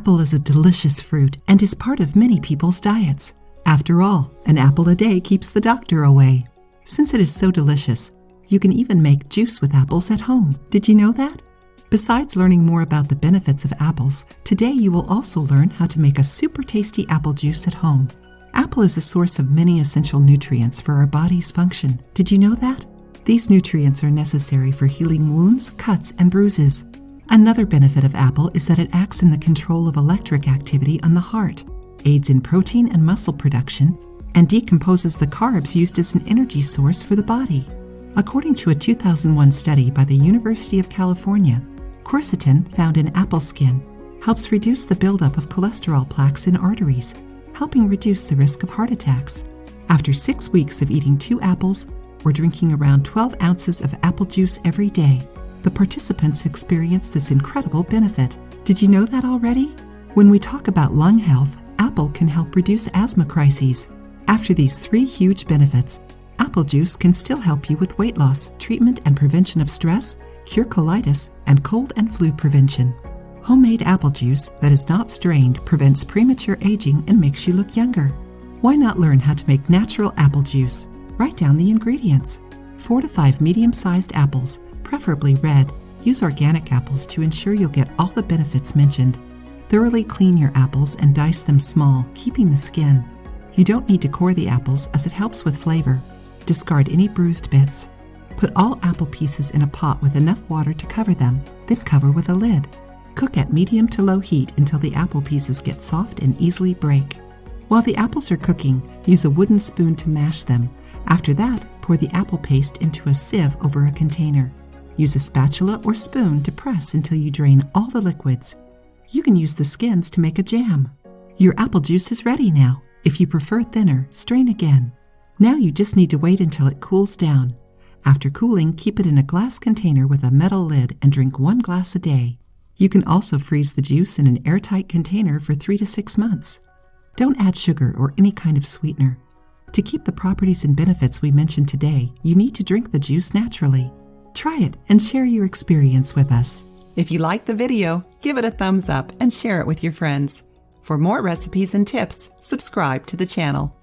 apple is a delicious fruit and is part of many people's diets. After all, an apple a day keeps the doctor away. Since it is so delicious, you can even make juice with apples at home. Did you know that? Besides learning more about the benefits of apples, today you will also learn how to make a super tasty apple juice at home. Apple is a source of many essential nutrients for our body's function. Did you know that? These nutrients are necessary for healing wounds, cuts, and bruises. Another benefit of apple is that it acts in the control of electric activity on the heart, aids in protein and muscle production, and decomposes the carbs used as an energy source for the body. According to a 2001 study by the University of California, quercetin found in apple skin helps reduce the buildup of cholesterol plaques in arteries, helping reduce the risk of heart attacks. After 6 weeks of eating 2 apples or drinking around 12 ounces of apple juice every day, the participants experienced this incredible benefit. Did you know that already? When we talk about lung health, apple can help reduce asthma crises. After these 3 huge benefits, apple juice can still help you with weight loss, treatment and prevention of stress, cure colitis, and cold and flu prevention. Homemade apple juice that is not strained prevents premature aging and makes you look younger. Why not learn how to make natural apple juice? Write down the ingredients. 4 to 5 medium-sized apples, preferably red. Use organic apples to ensure you'll get all the benefits mentioned. Thoroughly clean your apples and dice them small, keeping the skin. You don't need to core the apples as it helps with flavor. Discard any bruised bits. Put all apple pieces in a pot with enough water to cover them, then cover with a lid. Cook at medium to low heat until the apple pieces get soft and easily break. While the apples are cooking, use a wooden spoon to mash them. After that, pour the apple paste into a sieve over a container. Use a spatula or spoon to press until you drain all the liquids. You can use the skins to make a jam. Your apple juice is ready now. If you prefer thinner, strain again. Now you just need to wait until it cools down. After cooling, keep it in a glass container with a metal lid and drink 1 glass a day. You can also freeze the juice in an airtight container for 3 to 6 months. Don't add sugar or any kind of sweetener. To keep the properties and benefits we mentioned today, you need to drink the juice naturally. Try it and share your experience with us. If you liked the video, give it a thumbs up and share it with your friends. For more recipes and tips, subscribe to the channel.